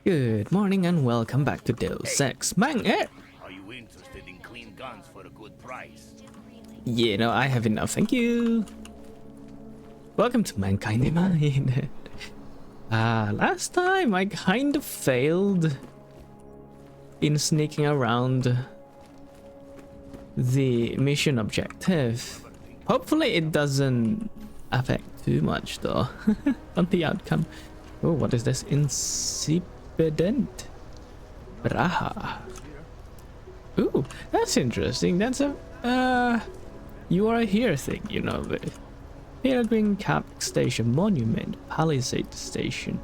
Good morning and welcome back to Deus Ex Mankind. Are you interested in clean guns for a good price? Yeah, no, I have enough, thank you. Welcome to Mankind Divided. Last time I kind of failed in sneaking around the mission objective. Hopefully it doesn't affect too much though on the outcome. Oh, what is this? Incipient Braha. Ooh, that's interesting. That's a you are here thing, you know, the Pilgrim Cap Station, Monument, Palisade Station.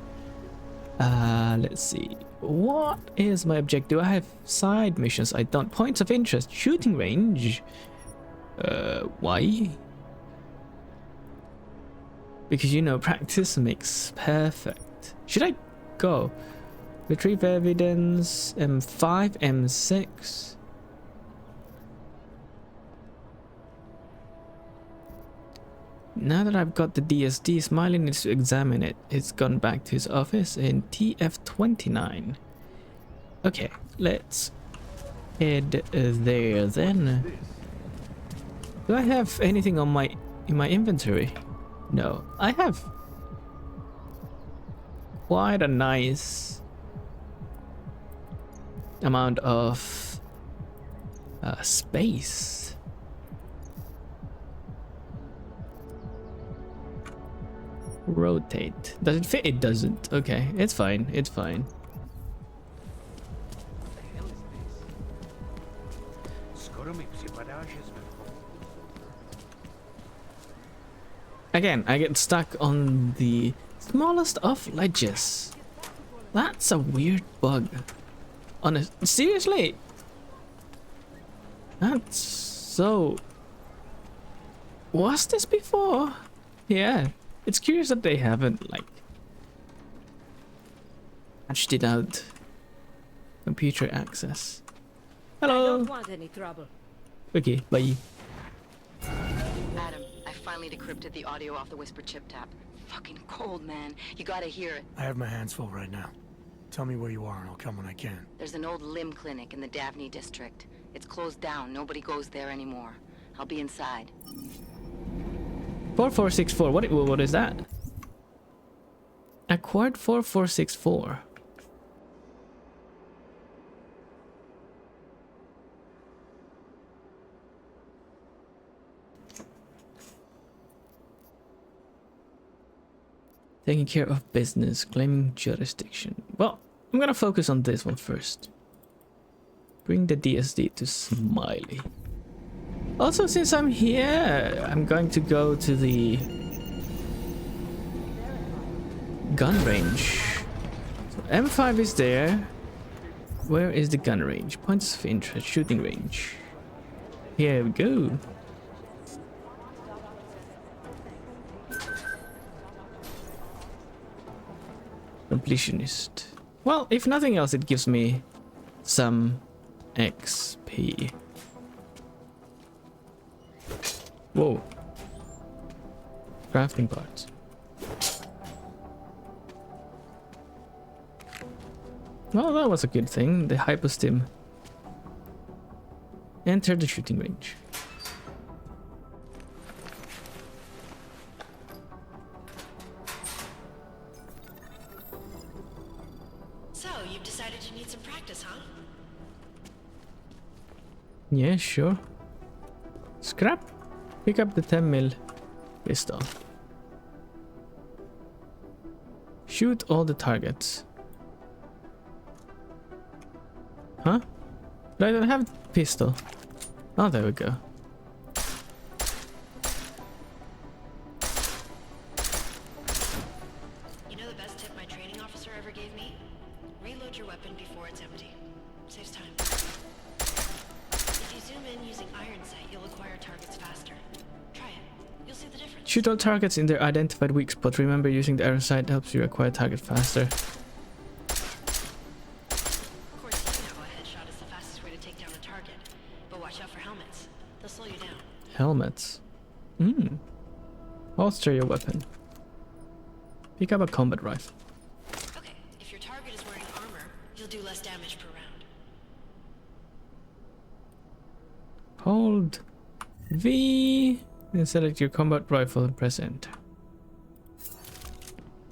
Let's see. What is my objective? Do I have side missions? I don't. Points of interest, shooting range. Why? Because, you know, practice makes perfect. Should I go? Retrieve evidence, M5, M6. Now that I've got the DSD, Smiley needs to examine it. It's gone back to his office in TF29. Okay, let's head there then. Do I have anything on in my inventory? No, I have quite a nice amount of space. Rotate. Does it fit? It doesn't. Okay, it's fine. It's fine. Again, I get stuck on the smallest of ledges. That's a weird bug. Seriously? That's so... Was this before? Yeah. It's curious that they haven't, like, patched it out. Computer access. Hello. I don't want any trouble. Okay, bye. Adam, I finally decrypted the audio off the Whisper chip tap. Fucking cold, man. You gotta hear it. I have my hands full right now. Tell me where you are and I'll come when I can. There's an old limb clinic in the Daphne district. It's closed down. Nobody goes there anymore. I'll be inside. 4464. What is that? Acquired 4464. Taking care of business, claiming jurisdiction. Well, I'm gonna focus on this one first. Bring the DSD to Smiley. Also, since I'm here, I'm going to go to the gun range. So M5 is there. Where is the gun range? Points of interest, shooting range. Here we go. Completionist. Well, if nothing else, it gives me some XP. Whoa. Crafting parts. Well, that was a good thing. The hypostim. Enter the shooting range. So, you've decided you need some practice, huh? Yeah, sure. Scrap. Pick up the 10mm pistol. Shoot all the targets. Huh? But I don't have pistol. Oh, there we go. You know the best tip my training officer ever gave me? Reload your weapon before it's empty. Saves time. If you zoom in using iron sight, you'll acquire targets faster. Try it. You'll see the difference. Shoot all targets in their identified weak spot. Remember, using the iron sight helps you acquire target faster. Of course, you know a headshot is the fastest way to take down a target. But watch out for helmets. They'll slow you down. Helmets. Holster your weapon. Pick up a combat rifle. Okay, if your target is wearing wearing armor, you'll do less damage per round. Hold V and select your combat rifle and press enter.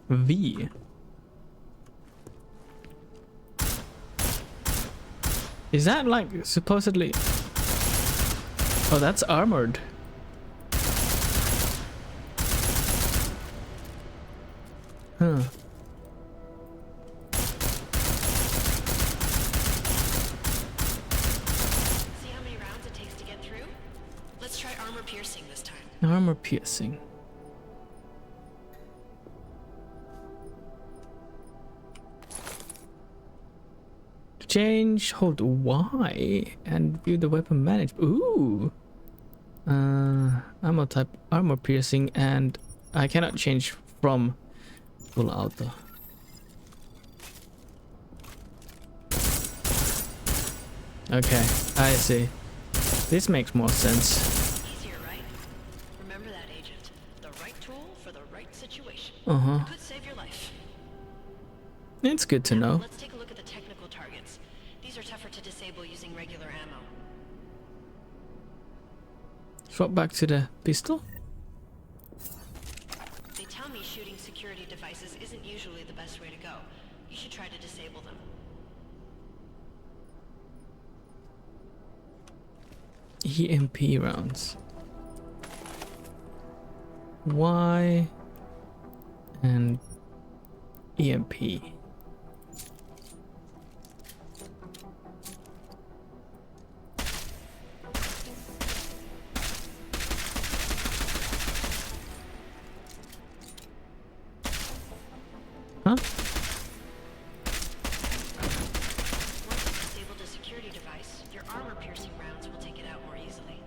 V. Is that like supposedly? Oh, that's armored. Huh. See how many rounds it takes to get through? Let's try armor piercing this time. Armor piercing. To change, hold Y and view the weapon management. Ooh. Ammo type, armor piercing, and I cannot change from full auto. Okay, I see. This makes more sense. Easier, right? Remember that, Agent. The right tool for the right situation. Uh-huh. Could save your life. It's good to know. Let's take a look at the technical targets. These are tougher to disable using regular ammo. Swap back to the pistol. They tell me shooting security devices isn't usually the best way to go. You should try to disable them. EMP rounds. Y and EMP. Huh? Once you've disabled a security device, your armor-piercing rounds will take it out more easily.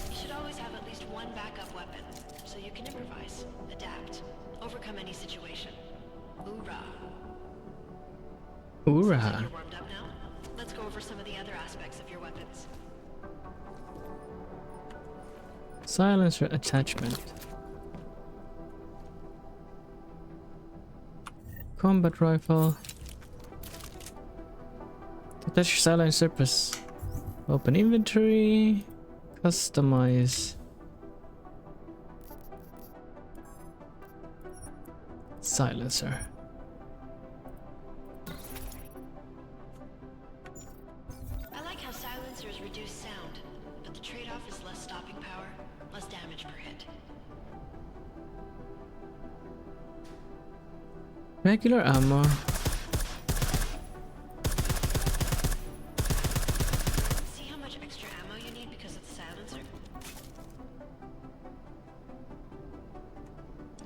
You should always have at least one backup weapon, so you can improvise, adapt, overcome any situation. Hoorah! Seems like Hoorah. you're warmed up now. Let's go over some of the other aspects of your weapons. Silencer attachment. Combat rifle. Attach silencer, press open inventory. Customize. Silencer. I like how silencers reduce sound, but the trade-off is less stopping power, less damage per hit. Regular ammo. See how much extra ammo you need because of the silencer?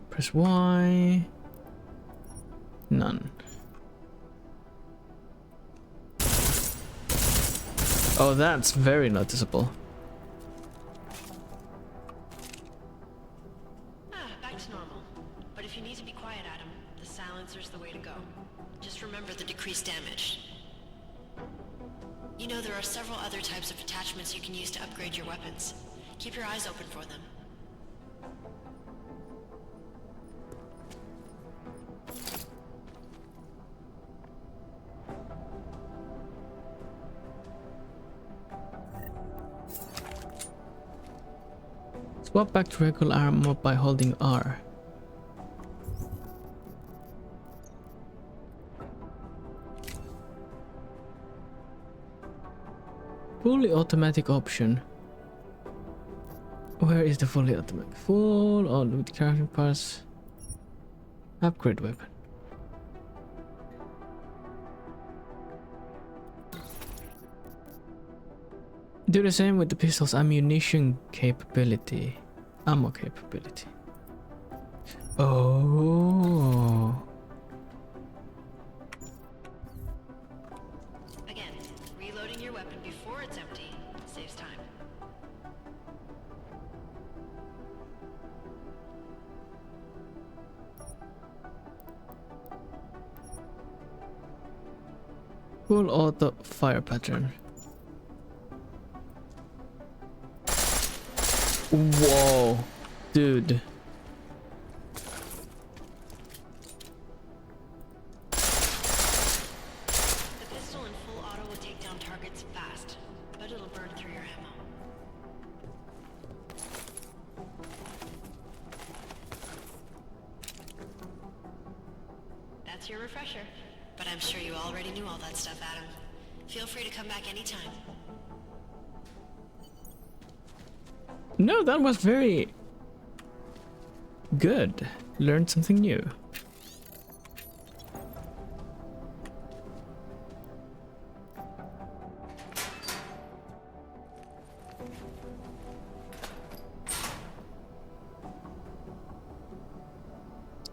Press Y. None. Oh, that's very noticeable. Back to normal. But if you need to be quiet, Adam, the silencer's the way to go. Just remember the decreased damage. You know there are several other types of attachments you can use to upgrade your weapons. Keep your eyes open for them. Swap back to regular armor by holding R. Fully automatic option. Where is the fully automatic? Full on with crafting parts. Upgrade weapon. Do the same with the pistol's ammunition capability. Ammo capability. Oh. Again, reloading your weapon before it's empty saves time. Full auto fire pattern. Whoa, dude. That's your refresher. But I'm sure you already knew all that stuff, Adam. Feel free to come back anytime. No, that was very good. Learned something new.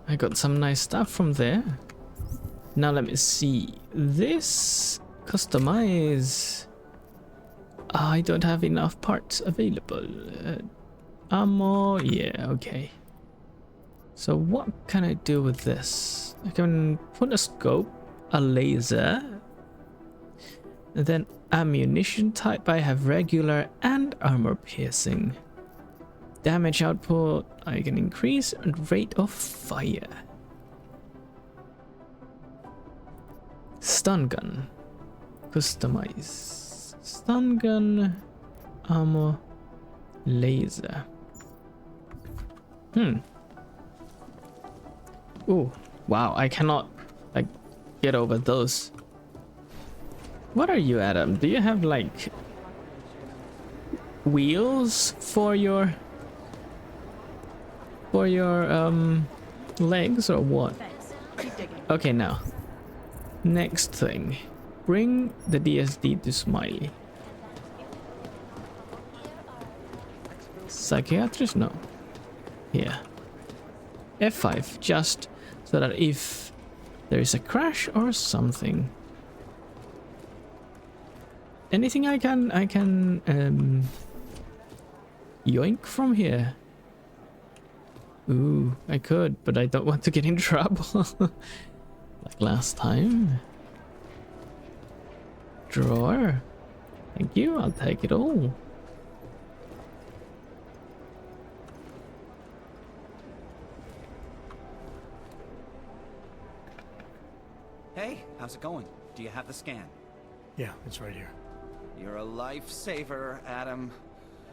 I got some nice stuff from there. Now let me see. This customize. I don't have enough parts available. Ammo, yeah, okay. So what can I do with this? I can put a scope, a laser, and then ammunition type. I have regular and armor piercing. Damage output, I can increase, and rate of fire. Stun gun. Customize. Stun gun, ammo, laser. Oh, wow, I cannot like get over those. What are you, Adam? Do you have like wheels for your legs or what? Okay, now next thing, bring the DSD to Smiley. Psychiatrist? No. Yeah. F5, just so that if there is a crash or something, anything I can yoink from here. Ooh, I could, but I don't want to get in trouble. Like last time. Drawer. Thank you, I'll take it all. Hey, how's it going? Do you have the scan? Yeah, it's right here. You're a lifesaver, Adam.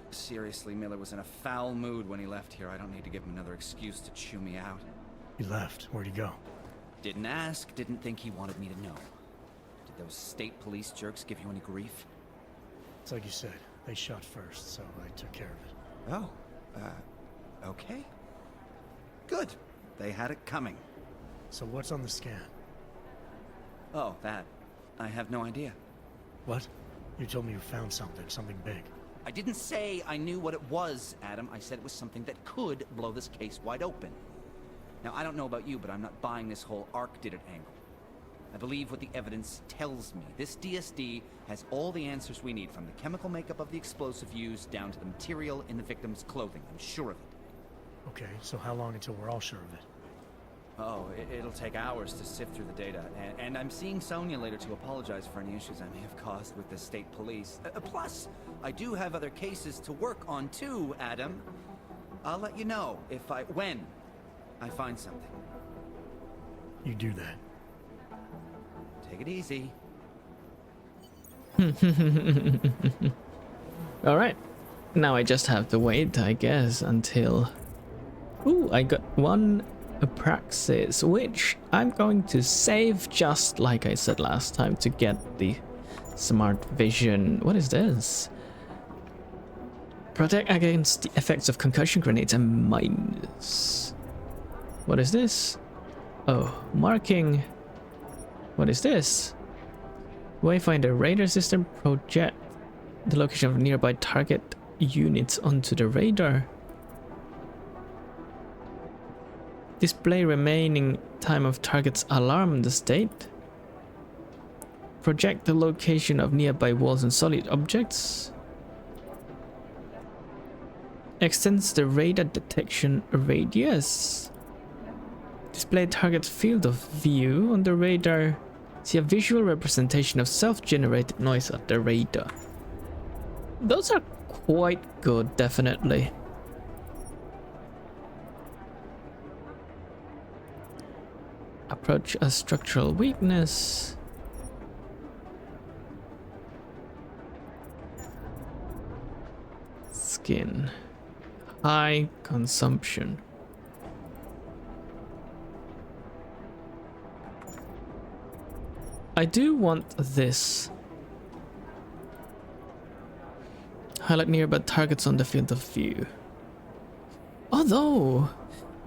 Seriously, Miller was in a foul mood when he left here. I don't need to give him another excuse to chew me out. He left. Where'd he go? Didn't ask, didn't think he wanted me to know. Did those state police jerks give you any grief? It's like you said. They shot first, so I took care of it. Oh, okay. Good. They had it coming. So what's on the scan? Oh, that. I have no idea. What? You told me you found something big. I didn't say I knew what it was, Adam. I said it was something that could blow this case wide open. Now, I don't know about you, but I'm not buying this whole Ark did it angle. I believe what the evidence tells me. This DSD has all the answers we need, from the chemical makeup of the explosive used down to the material in the victim's clothing. I'm sure of it. Okay, so how long until we're all sure of it? Oh, it'll take hours to sift through the data, and I'm seeing Sonia later to apologize for any issues I may have caused with the state police. Plus, I do have other cases to work on too, Adam. I'll let you know when I find something. You do that. Take it easy. Alright. Now I just have to wait, I guess, until... Ooh, I got one Praxis, which I'm going to save just like I said last time to get the smart vision. What is this? Protect against the effects of concussion grenades and mines. What is this? Oh, marking. What is this? Wayfinder radar system, project the location of nearby target units onto the radar. Display remaining time of target's alarm the state. Project the location of nearby walls and solid objects. Extends the radar detection radius. Display target field of view on the radar. See a visual representation of self-generated noise at the radar. Those are quite good, definitely. Approach a structural weakness. Skin. High consumption. I do want this. Highlight nearby targets on the field of view. Although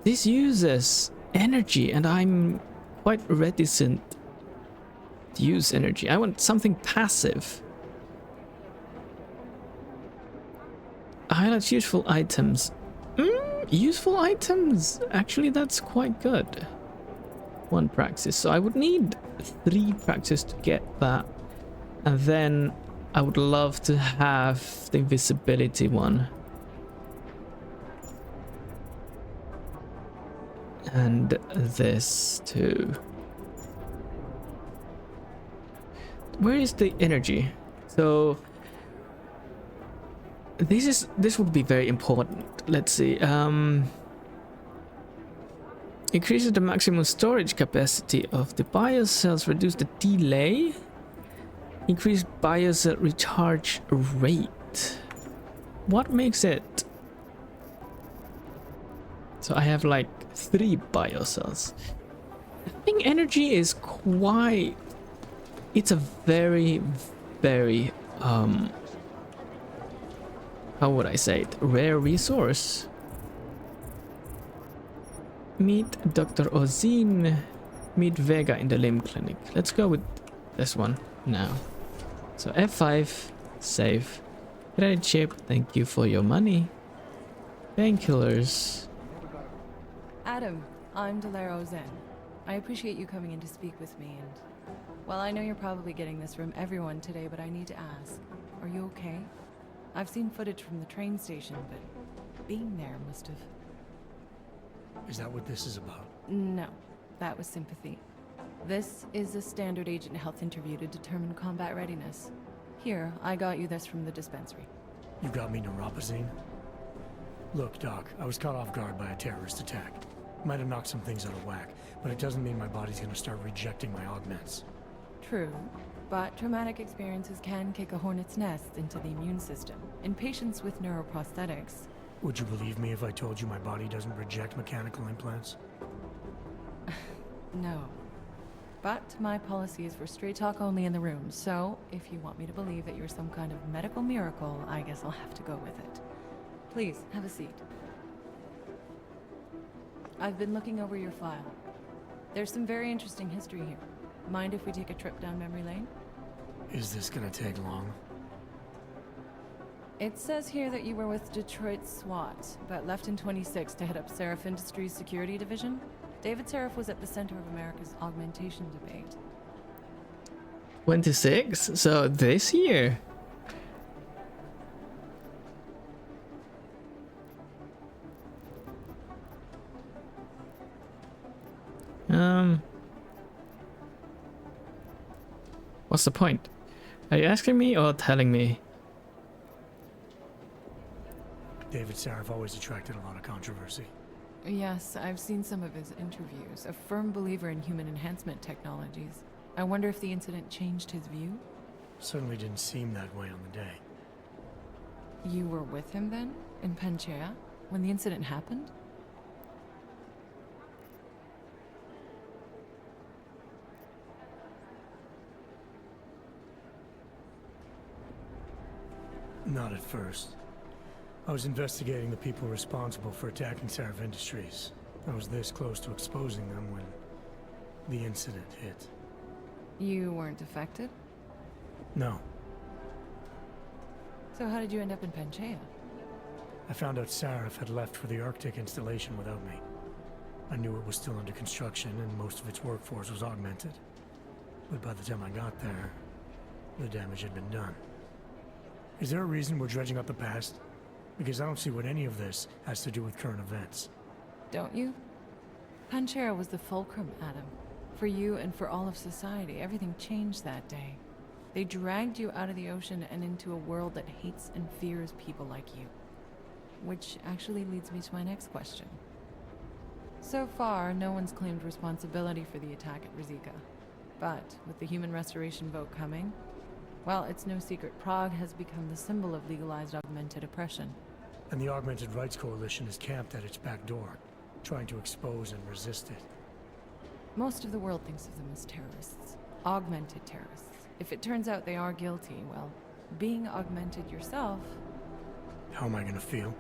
this uses energy and I'm quite reticent to use energy. I want something passive. Highlight useful items. Useful items. Actually, that's quite good. 1 praxis. So I would need 3 praxis to get that. And then I would love to have the invisibility one. And this too. Where is the energy? So this would be very important. Let's see. Increases the maximum storage capacity of the biocells, reduce the delay, increase biocell recharge rate. What makes it? So I have like 3 biocells. I think energy is quite... It's a very, very, how would I say it? Rare resource. Meet Dr. Ozine. Meet Vega in the limb clinic. Let's go with this one now. So F5, save. Credit chip, thank you for your money. Painkillers. Adam, I'm Delaro Zen. I appreciate you coming in to speak with me, and well, I know you're probably getting this from everyone today, but I need to ask, are you okay? I've seen footage from the train station, but being there must have... Is that what this is about? No, that was sympathy. This is a standard agent health interview to determine combat readiness. Here, I got you this from the dispensary. You got me neuropazine? Look, Doc, I was caught off guard by a terrorist attack. Might have knocked some things out of whack, but it doesn't mean my body's gonna start rejecting my augments. True, but traumatic experiences can kick a hornet's nest into the immune system. In patients with neuroprosthetics... Would you believe me if I told you my body doesn't reject mechanical implants? No. But my policy is for straight talk only in the room, so if you want me to believe that you're some kind of medical miracle, I guess I'll have to go with it. Please, have a seat. I've been looking over your file. There's some very interesting history here. Mind if we take a trip down memory lane? Is this gonna take long? It says here that you were with Detroit SWAT, but left in 26 to head up Seraph Industries' security division. David Seraph was at the center of America's augmentation debate. 26? So this year? What's the point? Are you asking me or telling me? David Seraph always attracted a lot of controversy. Yes, I've seen some of his interviews. A firm believer in human enhancement technologies. I wonder if the incident changed his view? Certainly didn't seem that way on the day. You were with him then? In Panchea? When the incident happened? Not at first. I was investigating the people responsible for attacking Seraph Industries. I was this close to exposing them when the incident hit. You weren't affected? No. So how did you end up in Panchea? I found out Seraph had left for the Arctic installation without me. I knew it was still under construction and most of its workforce was augmented. But by the time I got there, the damage had been done. Is there a reason we're dredging up the past? Because I don't see what any of this has to do with current events. Don't you? Panchea was the fulcrum, Adam. For you and for all of society, everything changed that day. They dragged you out of the ocean and into a world that hates and fears people like you. Which actually leads me to my next question. So far, no one's claimed responsibility for the attack at Rizika. But with the human restoration vote coming, well, it's no secret Prague has become the symbol of legalized augmented oppression. And the Augmented Rights Coalition is camped at its back door, trying to expose and resist it. Most of the world thinks of them as terrorists. augmented terrorists. If it turns out they are guilty, well, being augmented yourself... How am I gonna feel?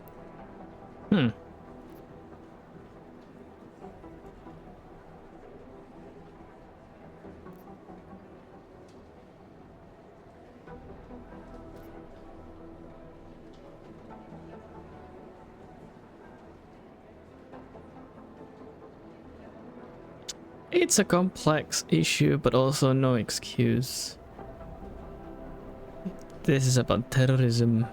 It's a complex issue, but also no excuse. This is about terrorism.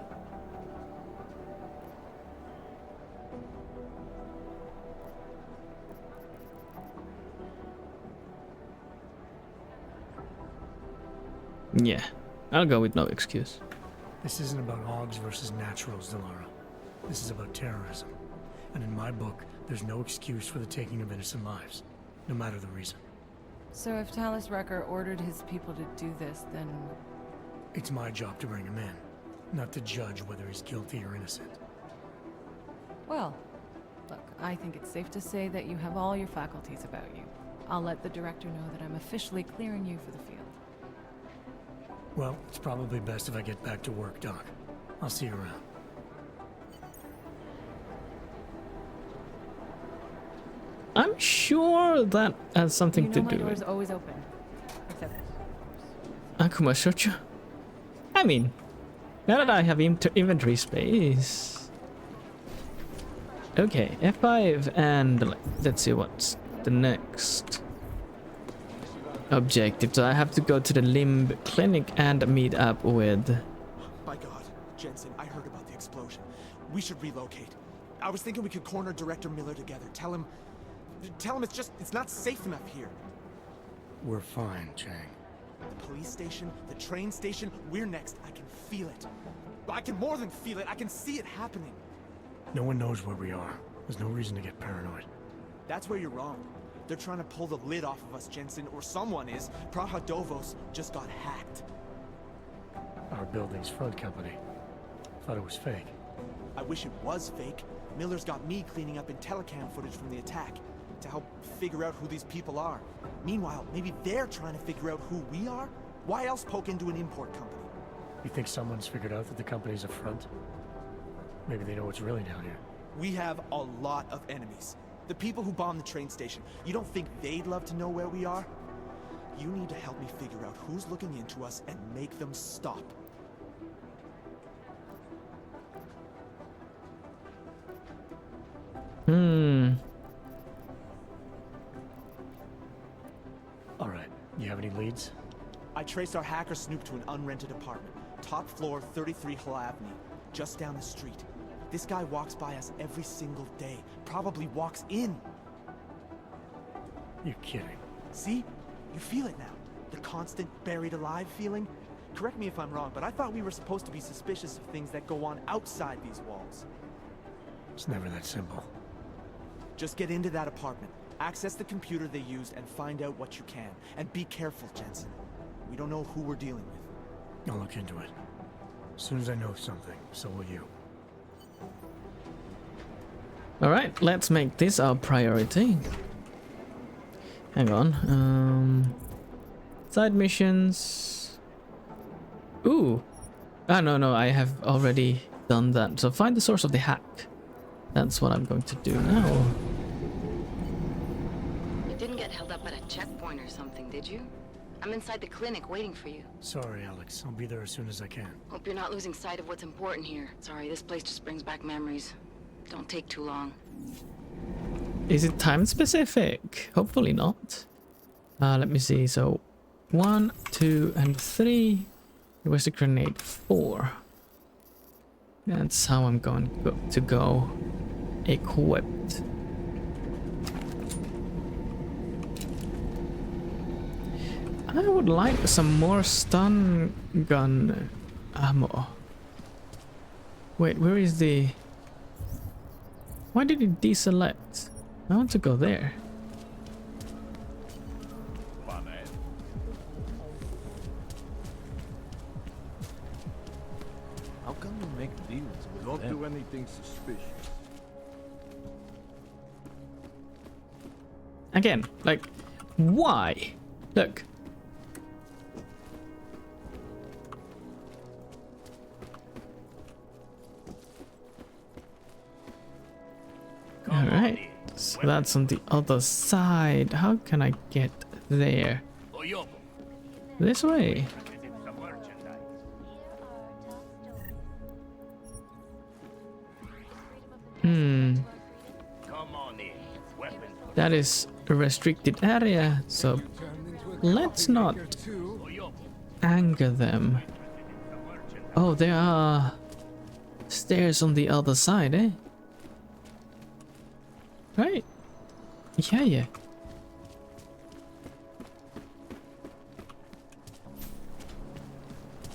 Yeah, I'll go with no excuse. This isn't about hogs versus naturals, Delara. This is about terrorism. And in my book, there's no excuse for the taking of innocent lives, no matter the reason. So if Talus Wrecker ordered his people to do this, then... It's my job to bring him in, not to judge whether he's guilty or innocent. Well, look, I think it's safe to say that you have all your faculties about you. I'll let the director know that I'm officially clearing you for the field. Well, it's probably best if I get back to work, Doc. I'll see you around. I'm sure that has something to my do door's with always open. Except, Akuma Shochu. I mean, now that I have inventory space. Okay, F5 and let's see what's the next objective. So I have to go to the Limb Clinic and meet up with... By God, Jensen, I heard about the explosion. We should relocate. I was thinking we could corner Director Miller together. Tell him it's not safe enough here. We're fine, Chang. The police station, the train station, we're next. I can feel it. I can more than feel it. I can see it happening. No one knows where we are. There's no reason to get paranoid. That's where you're wrong. They're trying to pull the lid off of us, Jensen, or someone is. Praha Dovos just got hacked. Our building's front company. Thought it was fake. I wish it was fake. Miller's got me cleaning up IntelliCam footage from the attack to help figure out who these people are. Meanwhile, maybe they're trying to figure out who we are? Why else poke into an import company? You think someone's figured out that the company's a front? Maybe they know what's really down here. We have a lot of enemies. The people who bombed the train station. You don't think they'd love to know where we are? You need to help me figure out who's looking into us and make them stop. All right. You have any leads? I traced our hacker snoop to an unrented apartment. Top floor, 33 Hull Avenue. Just down the street. This guy walks by us every single day. Probably walks in. You're kidding. See? You feel it now. The constant buried alive feeling. Correct me if I'm wrong, but I thought we were supposed to be suspicious of things that go on outside these walls. It's never that simple. Just get into that apartment, access the computer they used, and find out what you can. And be careful, Jensen. We don't know who we're dealing with. I'll look into it. As soon as I know something, so will you. Alright, let's make this our priority. Hang on. Side missions. Ooh. Ah, no, I have already done that. So find the source of the hack. That's what I'm going to do now. You didn't get held up at a checkpoint or something, did you? I'm inside the clinic waiting for you. Sorry, Alex. I'll be there as soon as I can. Hope you're not losing sight of what's important here. Sorry, this place just brings back memories. Don't take too long. Is it time specific? Hopefully not. Let me see. So 1, 2, and 3. Where's the grenade? 4. That's how I'm going to go equipped. I would like some more stun gun ammo. Wait, where is the... Why did it deselect? I want to go there. How come you make deals with Don't them? do anything suspicious. Again, like, why? Look, Alright, so that's on the other side. How can I get there? This way. That is a restricted area, so let's not anger them. Oh, there are stairs on the other side, eh? Right. Yeah.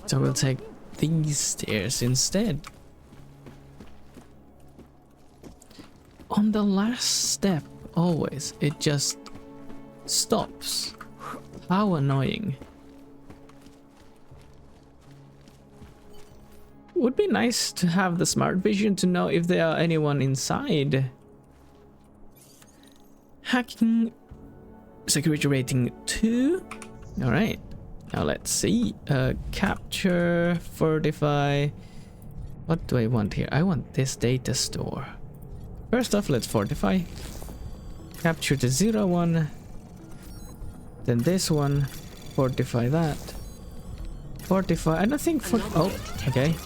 So we'll take these stairs instead. On the last step, always, it just stops. How annoying. Would be nice to have the smart vision to know if there are anyone inside. Hacking security rating 2. Alright. Now let's see. Capture, fortify. What do I want here? I want this data store. First off, let's fortify. Capture the 0-1. Then this one. Fortify that. Fortify. I don't think for. Oh, okay.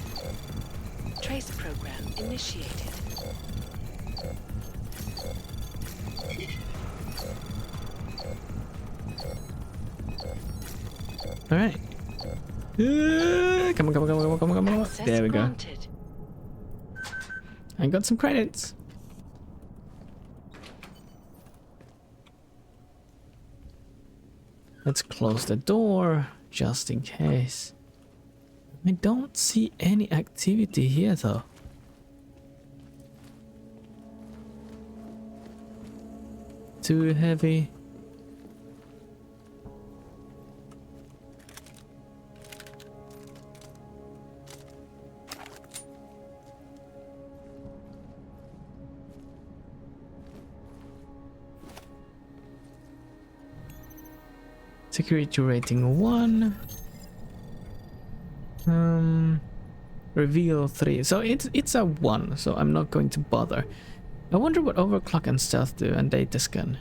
Trace program initiated. Alright. Come on. There we go. I got some credits. Let's close the door, just in case. I don't see any activity here, though. Too heavy. Security rating 1. Reveal 3. So it's a 1, so I'm not going to bother. I wonder what overclock and stealth do, and data scan.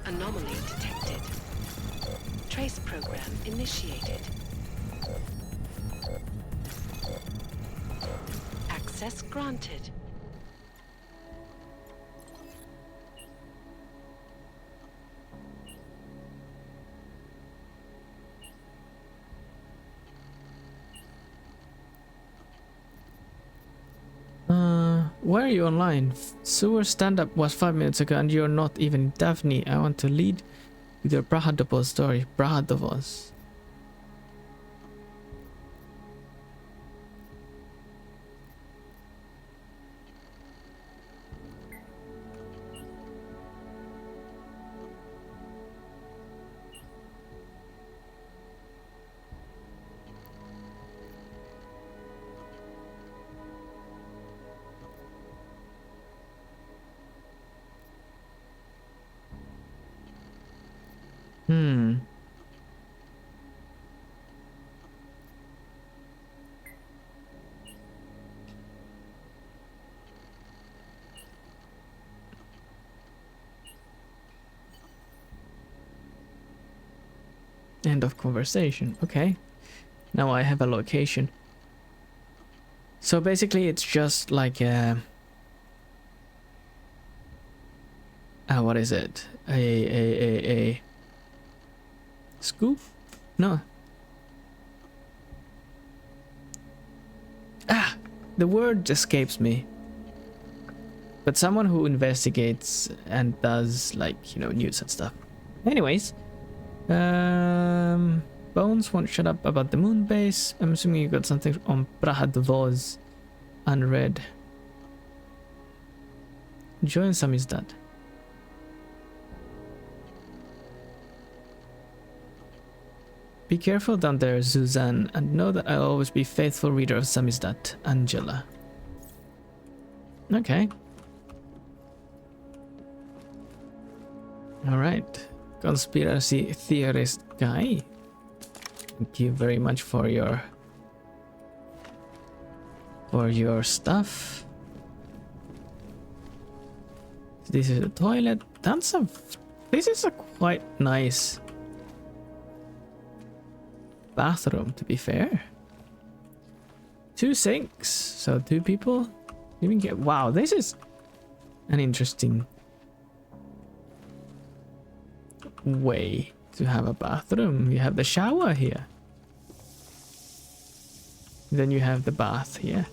Anomaly detected. Trace program initiated. Access granted. Why are you online? Sewer stand-up was 5 minutes ago and you're not even Daphne. I want to lead with your Brahadopos story. Brahadopos. End of conversation. Okay. Now I have a location. So basically it's just like a... what is it? A scoop? No. The word escapes me. But someone who investigates and does, like, you know, news and stuff. Anyways. Bones won't shut up about the moon base. I'm assuming you got something on Brahadvoz unread. Join Samizdat. Be careful down there, Suzanne, and know that I'll always be faithful reader of Samizdat, Angela. Okay. All right. Conspiracy theorist guy. Thank you very much for your stuff. This is a toilet. This is a quite nice bathroom, to be fair. 2 sinks, so 2 people. Even get, wow, this is an interesting way to have a bathroom. You have the shower here. Then you have the bath here.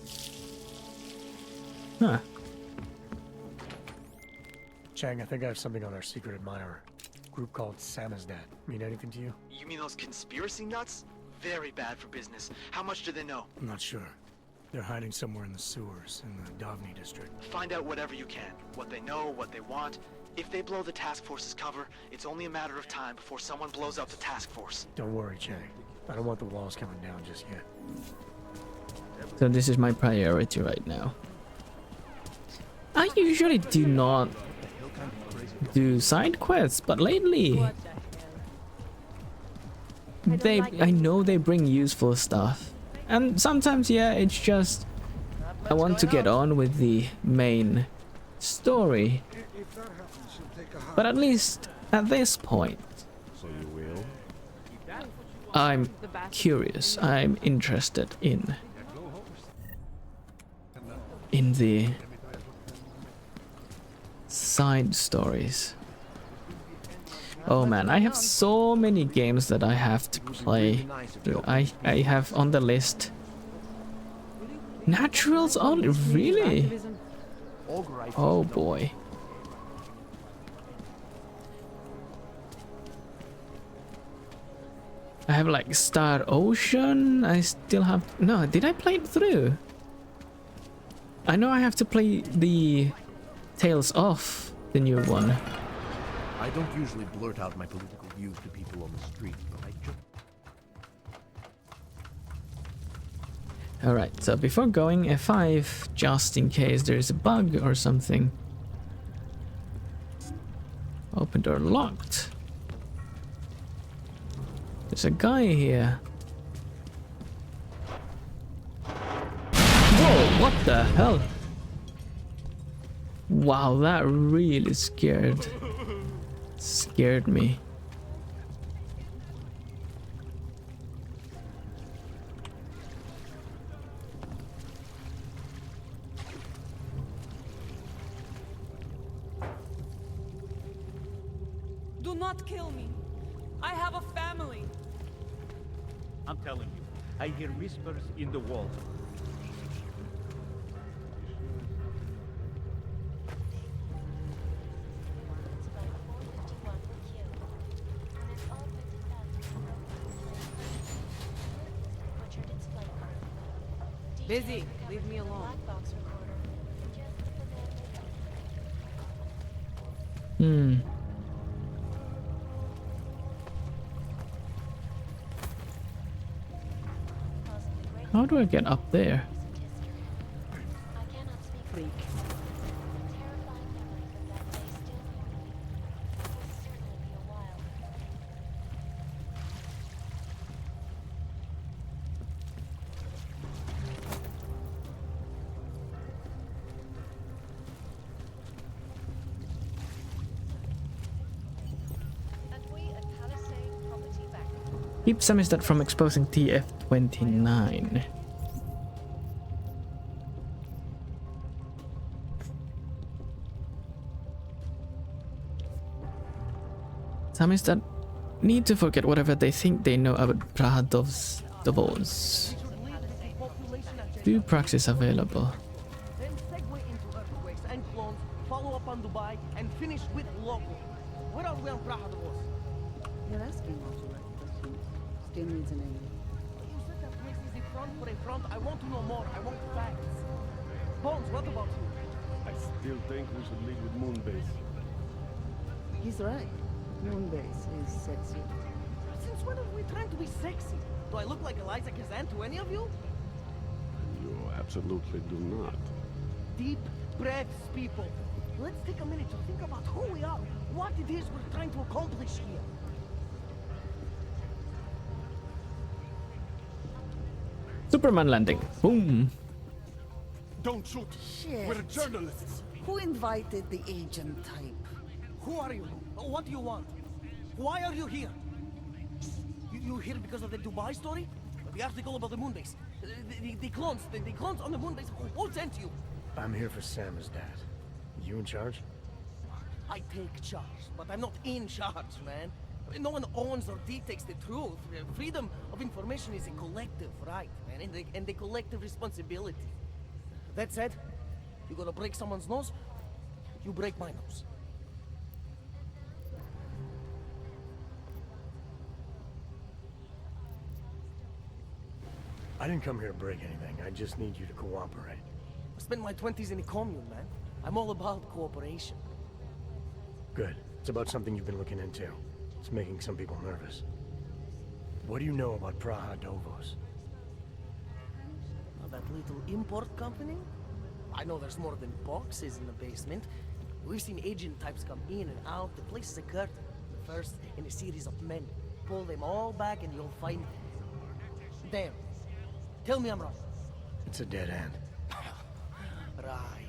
Huh. Chang, I think I have something on our secret admirer. Group called Samizdat. Mean anything to you? You mean those conspiracy nuts? Very bad for business. How much do they know? I'm not sure. They're hiding somewhere in the sewers in the Davni district. Find out whatever you can. What they know, what they want. If they blow the task force's cover, it's only a matter of time before someone blows up the task force. Don't worry, Chang. I don't want the walls coming down just yet. So this is my priority right now. I usually do not do side quests, but lately I know they bring useful stuff. And sometimes, yeah, it's just I want to get on with the main story. But at least at this point, So you will? I'm curious. I'm interested in the side stories. Oh man, I have so many games that I have to play. I have on the list Naturals only, really? Oh boy. I have like Star Ocean. I still have, no, did I play it through? I know I have to play the Tales of, the new one. I don't usually blurt out my political views to people on the street, but I just... Alright, so before going F5, just in case there is a bug or something. Open door locked. There's a guy here. Whoa, what the hell? Wow, that really scared me. Do not kill me. I have a family. I'm telling you, I hear whispers in the walls. Busy. Leave me alone. How do I get up there? Freak. Keep Samizdat from exposing TF-29. Samizdat need to forget whatever they think they know about Prahdov's divorce. Two proxies available. Then segue into earthquakes and clones, follow up on Dubai, and finish with local. Where are we on Prahdov's? You're asking all the right questions. Still needs an ending. You said that place is a front for a front. I want to know more. I want facts. Bones, what about you? I still think we should lead with Moonbase. He's right. Moonbase is sexy. Since when are we trying to be sexy? Do I look like Eliza Kazan to any of you? You absolutely do not. Deep breaths, people. Let's take a minute to think about who we are, what it is we're trying to accomplish here. Superman landing. Boom. Don't shoot. Shit. We're journalists. Who invited the agent type? Who are you? What do you want? Why are you here? You here because of the Dubai story? The article about the moon base? The clones on the moon base? Who sent you? I'm here for Sam's dad. You in charge? I take charge, but I'm not in charge, man. No one owns or dictates the truth. Freedom of information is a collective right, man, and a collective responsibility. That said, you gonna break someone's nose, you break my nose. I didn't come here to break anything. I just need you to cooperate. I spent my 20s in a commune, man. I'm all about cooperation. Good. It's about something you've been looking into. It's making some people nervous. What do you know about Praha Dovos? That little import company? I know there's more than boxes in the basement. We've seen agent types come in and out. The place is a curtain. The first in a series of men. Pull them all back and you'll find... Damn. Tell me I'm wrong. It's a dead end. Right.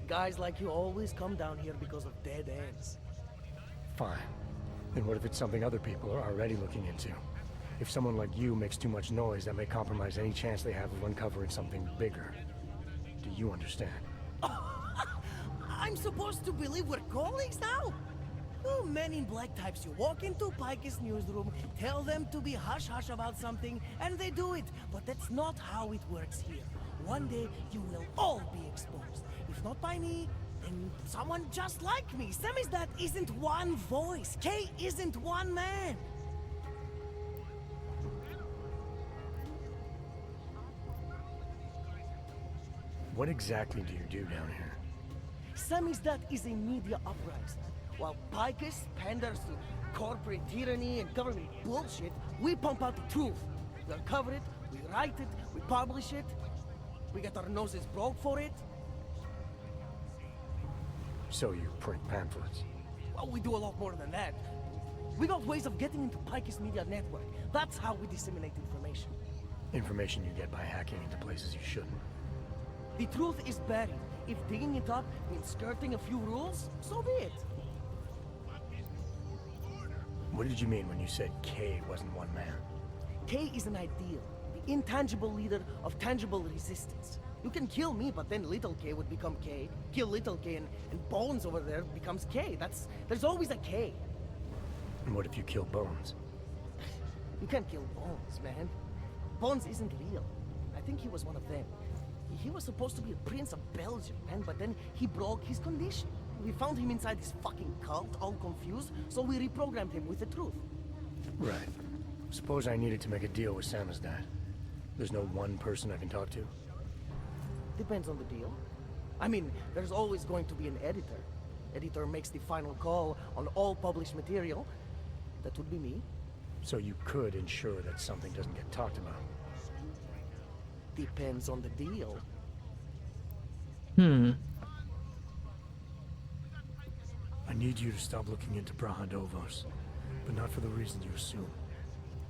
Guys like you always come down here because of dead ends. Fine. Then what if it's something other people are already looking into? If someone like you makes too much noise, that may compromise any chance they have of uncovering something bigger. Do you understand? I'm supposed to believe we're colleagues now? You men in black types, you walk into Pike's newsroom, tell them to be hush-hush about something, and they do it. But that's not how it works here. One day, you will all be exposed. If not by me, then someone just like me. Samizdat isn't one voice. K isn't one man. What exactly do you do down here? Samizdat is a media uprising. While Picus panders to corporate tyranny and government bullshit, we pump out the truth. We uncover it, we write it, we publish it. We get our noses broke for it. So you print pamphlets? Well, we do a lot more than that. We got ways of getting into Picus Media Network. That's how we disseminate information. Information you get by hacking into places you shouldn't. The truth is buried. If digging it up means skirting a few rules, so be it. What did you mean when you said K wasn't one man? K is an ideal, the intangible leader of tangible resistance. You can kill me, but then little K would become K. Kill little K and Bones over there becomes K. There's always a K. And what if you kill Bones? You can't kill Bones, man. Bones isn't real. I think he was one of them. He was supposed to be a prince of Belgium, man, but then he broke his condition. We found him inside this fucking cult, all confused, so we reprogrammed him with the truth. Right. Suppose I needed to make a deal with Samizdat. There's no one person I can talk to? Depends on the deal. I mean, there's always going to be an editor. Editor makes the final call on all published material. That would be me. So you could ensure that something doesn't get talked about? Depends on the deal. I need you to stop looking into Praha Dovos, but not for the reason you assume.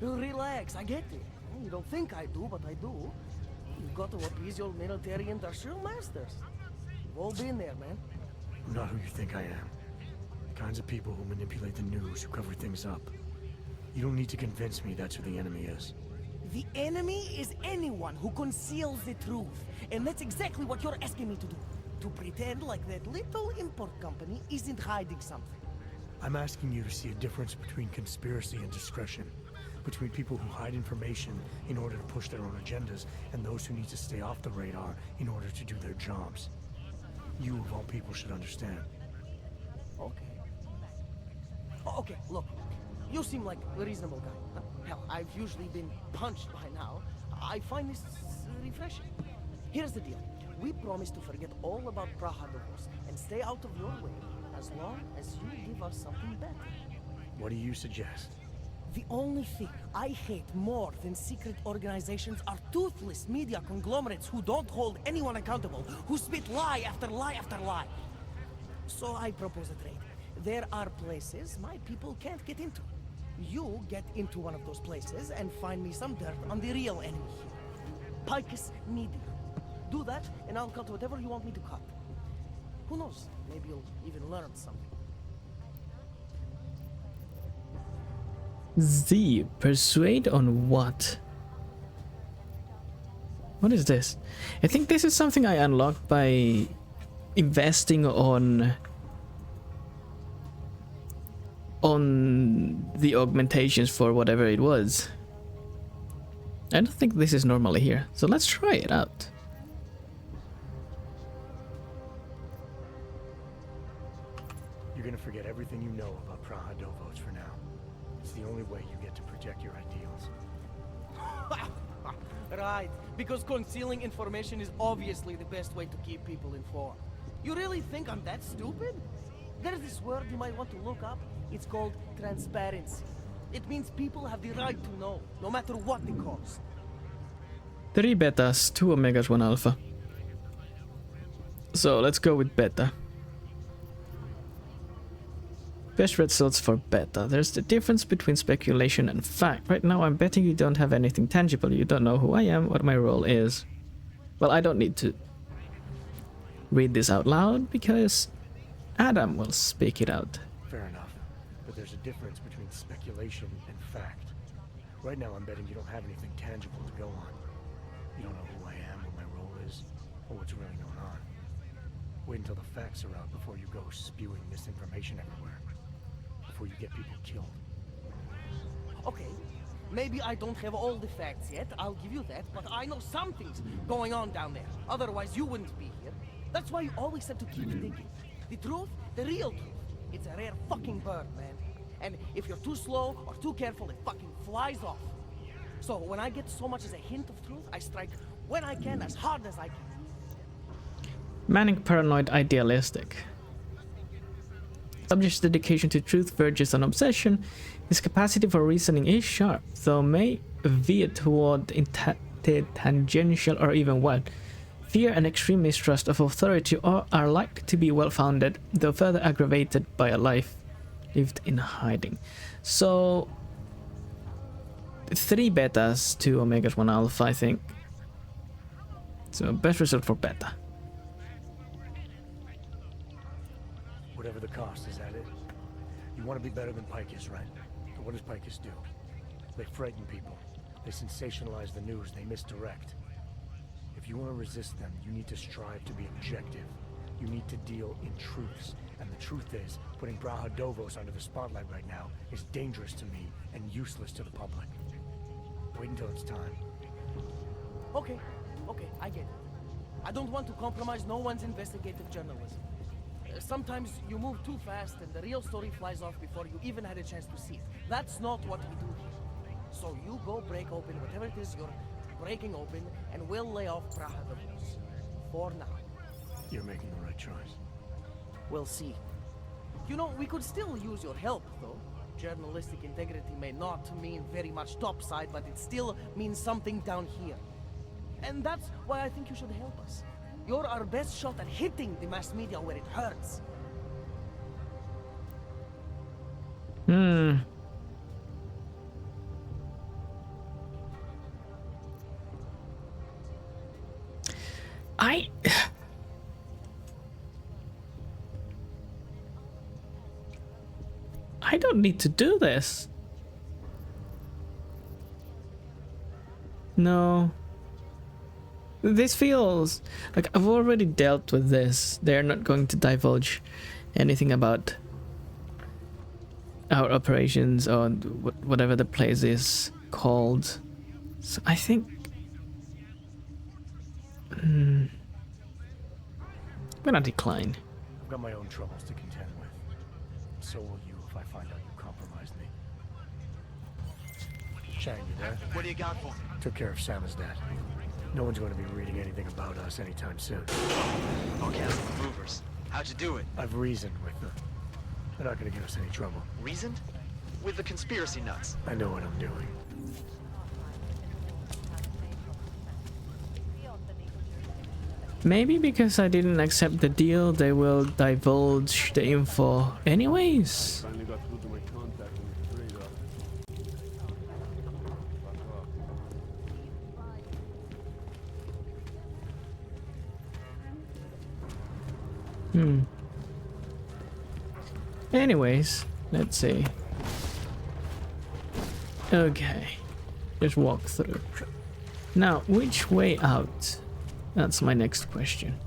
Relax, I get it. You don't think I do, but I do. You've got to appease your military industrial masters. We've all been there, man. I'm not who you think I am. The kinds of people who manipulate the news, who cover things up. You don't need to convince me that's who the enemy is. The enemy is anyone who conceals the truth. And that's exactly what you're asking me to do. To pretend like that little import company isn't hiding something. I'm asking you to see a difference between conspiracy and discretion. Between people who hide information in order to push their own agendas, and those who need to stay off the radar in order to do their jobs. You, of all people, should understand. Okay. Okay, look. You seem like a reasonable guy. Hell, I've usually been punched by now. I find this refreshing. Here's the deal. We promise to forget all about Praha Dovos and stay out of your way as long as you give us something better. What do you suggest? The only thing I hate more than secret organizations are toothless media conglomerates who don't hold anyone accountable, who spit lie after lie after lie. So I propose a trade. There are places my people can't get into. You get into one of those places and find me some dirt on the real enemy here. Picus Media. Do that, and I'll cut whatever you want me to cut. Who knows? Maybe you'll even learn something. Z. Persuade on what? What is this? I think this is something I unlocked by investing on the augmentations for whatever it was. I don't think this is normally here, so let's try it out. You're gonna forget everything you know about Praha Dovos for now. It's the only way you get to project your ideals. Right, because concealing information is obviously the best way to keep people informed. You really think I'm that stupid? There's this word you might want to look up. It's called transparency. It means people have the right to know, no matter what the cost. 3 betas, 2 omegas, 1 alpha. So let's go with beta. Best results for beta. There's the difference between speculation and fact. Right now I'm betting you don't have anything tangible. You don't know who I am, what my role is. Well, I don't need to read this out loud because Adam will speak it out. Fair enough. But there's a difference between speculation and fact. Right now I'm betting you don't have anything tangible to go on. You don't know who I am, what my role is, or what's really going on. Wait until the facts are out before you go spewing misinformation everywhere. Before you get people killed. Okay, maybe I don't have all the facts yet, I'll give you that, but I know something's going on down there. Otherwise you wouldn't be here. That's why you always have to keep digging. The truth, the real truth, it's a rare fucking bird, man. And if you're too slow or too careful, it fucking flies off. So when I get so much as a hint of truth, I strike when I can, as hard as I can. Manic, paranoid, idealistic. Subject's dedication to truth verges on obsession. His capacity for reasoning is sharp, though may veer toward tangential or even wild. Fear and extreme mistrust of authority are likely to be well-founded, though further aggravated by a life lived in hiding. So 3 betas, 2 omegas, 1 alpha, I think. So best result for beta. Whatever the cost, is that it? You want to be better than Picus, right? So what does Picus do? They frighten people. They sensationalize the news. They misdirect. If you want to resist them, you need to strive to be objective. You need to deal in truths. And the truth is, putting Praha Dovos under the spotlight right now is dangerous to me and useless to the public. Wait until it's time. Okay, I get it. I don't want to compromise no one's investigative journalism. Sometimes you move too fast and the real story flies off before you even had a chance to see it. That's not what we do here. So you go break open whatever it is you're breaking open, and we'll lay off Praha Dovos. For now. You're making the right choice. We'll see. You know, we could still use your help, though. Journalistic integrity may not mean very much topside, but it still means something down here. And that's why I think you should help us. You're our best shot at hitting the mass media where it hurts. I don't need to do this. No. This feels like I've already dealt with this. They're not going to divulge anything about our operations or whatever the place is called. So I think I'm gonna decline. I've got my own troubles to contend with. So will you if I find out you compromised me. Chang, you there? What do you got for me? Took care of Sam's dad. No one's going to be reading anything about us anytime soon. Okay, movers. How'd you do it? I've reasoned with them. They're not going to give us any trouble. Reasoned? with the conspiracy nuts. I know what I'm doing. Maybe because I didn't accept the deal, they will divulge the info anyways. Finally got through to my contact on the radar. Anyways, let's see. Okay. Just walk through. Now, which way out? That's my next question.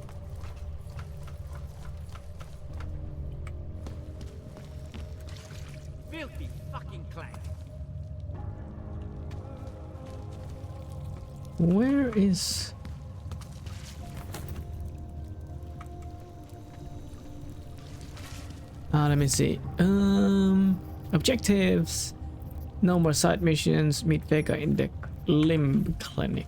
Filthy fucking clank. Where is... let me see. Objectives. No more side missions. Meet Vega in the limb clinic.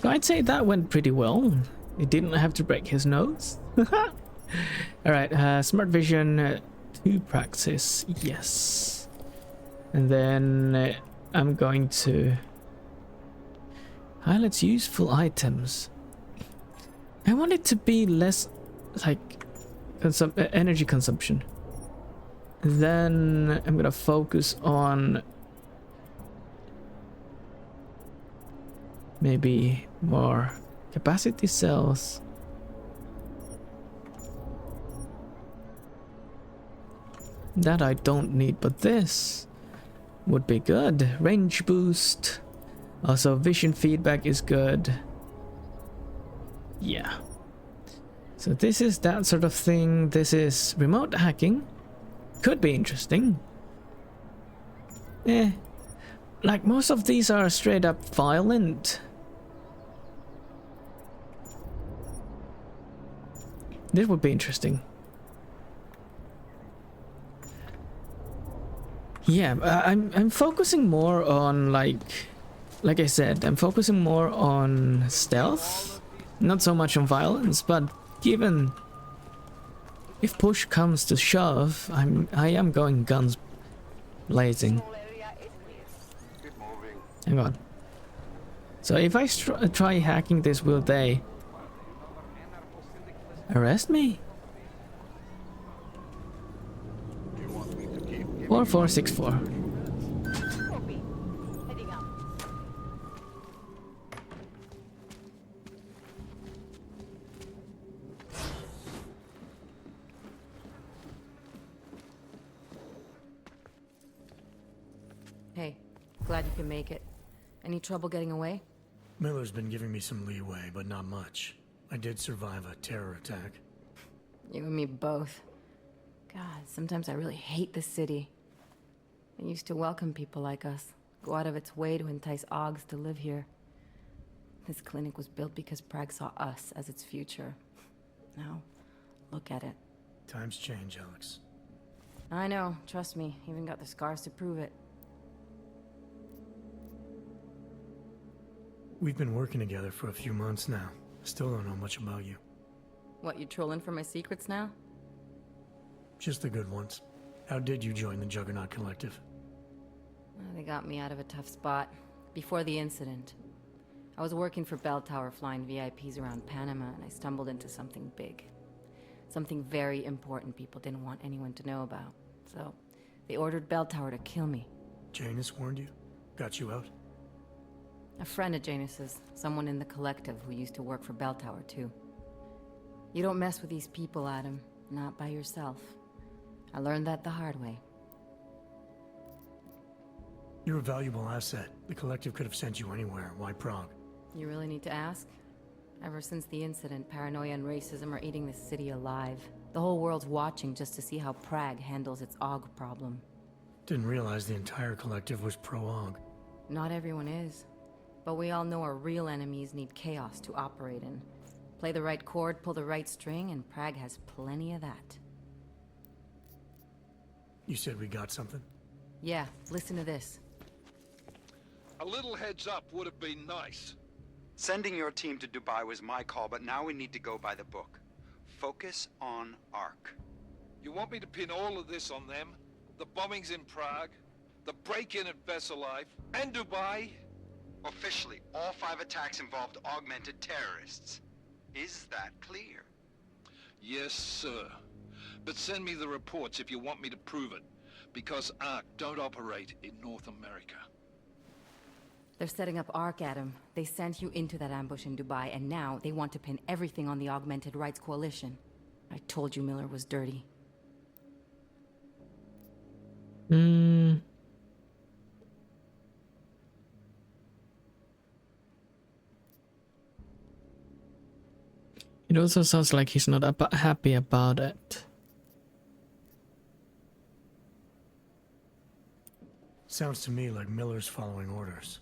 I'd say that went pretty well. It didn't have to break his nose. Alright, smart vision 2 practice, yes. And then I'm going to highlight useful items. I want it to be less like energy consumption. Then I'm gonna focus on maybe more capacity cells. That I don't need, but this would be good. Range boost. Also vision feedback is good. Yeah. So this is that sort of thing. This is remote hacking. Could be interesting. Like most of these are straight up violent. This would be interesting. Yeah, I'm focusing more on like I said, I'm focusing more on stealth, not so much on violence. But given if push comes to shove, I am going guns blazing. Hang on. So if I try hacking this, will they arrest me? 4464. Hey, glad you can make it. Any trouble getting away? Miller's been giving me some leeway, but not much. I did survive a terror attack. You and me both. God, sometimes I really hate this city. It used to welcome people like us, go out of its way to entice Augs to live here. This clinic was built because Prague saw us as its future. Now, look at it. Times change, Alex. I know, trust me, even got the scars to prove it. We've been working together for a few months now. Still don't know much about you. What, you trolling for my secrets now? Just the good ones. How did you join the Juggernaut Collective? Well, they got me out of a tough spot. Before the incident, I was working for Bell Tower flying VIPs around Panama, and I stumbled into something big. Something very important people didn't want anyone to know about. So, they ordered Bell Tower to kill me. Janus warned you? Got you out? A friend of Janus's, someone in the collective who used to work for Bell Tower too. You don't mess with these people, Adam. Not by yourself. I learned that the hard way. You're a valuable asset. The collective could have sent you anywhere. Why Prague? You really need to ask? Ever since the incident, paranoia and racism are eating this city alive. The whole world's watching just to see how Prague handles its AUG problem. Didn't realize the entire collective was pro-AUG. Not everyone is. But we all know our real enemies need chaos to operate in. Play the right chord, pull the right string, and Prague has plenty of that. You said we got something? Yeah, listen to this. A little heads up would have been nice. Sending your team to Dubai was my call, but now we need to go by the book. Focus on ARC. You want me to pin all of this on them? The bombings in Prague, the break-in at Vesellife, and Dubai? Officially, all 5 attacks involved augmented terrorists. Is that clear? Yes, sir. But send me the reports if you want me to prove it, because ARC don't operate in North America. They're setting up ARC, Adam. They sent you into that ambush in Dubai, and now they want to pin everything on the Augmented Rights Coalition. I told you Miller was dirty. It also sounds like he's not happy about it. Sounds to me like Miller's following orders.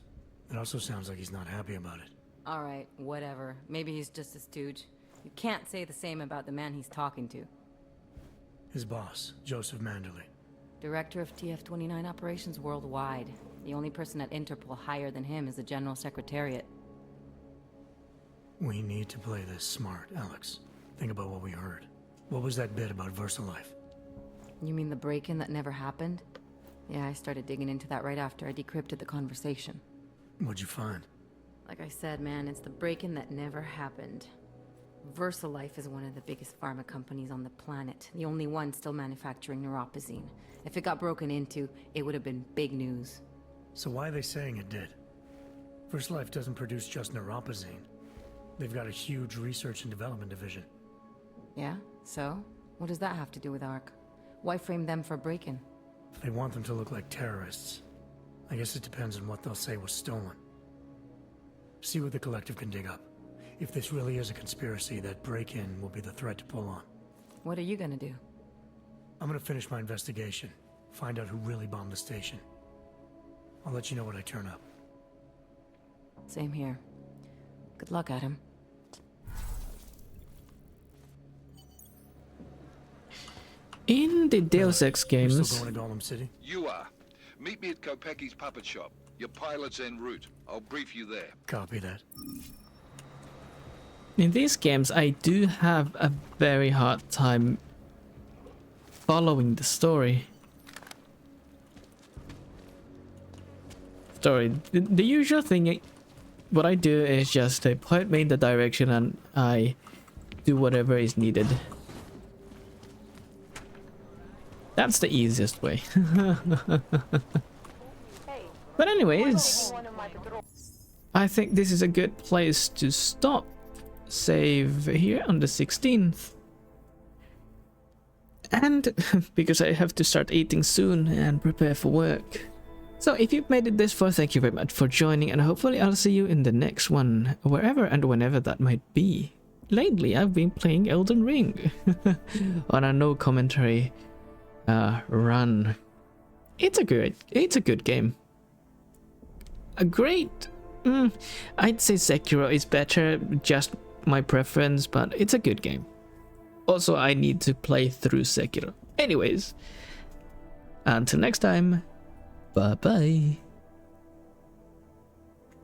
It also sounds like he's not happy about it. Alright, whatever. Maybe he's just a stooge. You can't say the same about the man he's talking to. His boss, Joseph Manderley. Director of TF-29 operations worldwide. The only person at Interpol higher than him is the General Secretariat. We need to play this smart, Alex. Think about what we heard. What was that bit about VersaLife? You mean the break-in that never happened? Yeah, I started digging into that right after I decrypted the conversation. What'd you find? Like I said, man, it's the break-in that never happened. VersaLife is one of the biggest pharma companies on the planet, the only one still manufacturing neuropozyne. If it got broken into, it would have been big news. So why are they saying it did? VersaLife doesn't produce just neuropozyne. They've got a huge research and development division. Yeah? So? What does that have to do with ARC? Why frame them for break-in? They want them to look like terrorists. I guess it depends on what they'll say was stolen. See what the collective can dig up. If this really is a conspiracy, that break-in will be the thread to pull on. What are you gonna do? I'm gonna finish my investigation. Find out who really bombed the station. I'll let you know when I turn up. Same here. Good luck, Adam. In the Deus Ex games, still going to Gollum City? You are. Meet me at Kopecki's puppet shop. Your pilot's en route. I'll brief you there. Copy that. in these games, I do have a very hard time following the story. The usual thing, what I do is just point me in the direction and I do whatever is needed. That's the easiest way. But anyways, I think this is a good place to stop. Save here on the 16th. And because I have to start eating soon and prepare for work. So if you've made it this far, thank you very much for joining, and hopefully I'll see you in the next one, wherever and whenever that might be. Lately I've been playing Elden Ring on a no commentary run. It's a good game. A great, I'd say Sekiro is better, just my preference, but it's a good game. Also, I need to play through Sekiro. Anyways, until next time, bye bye.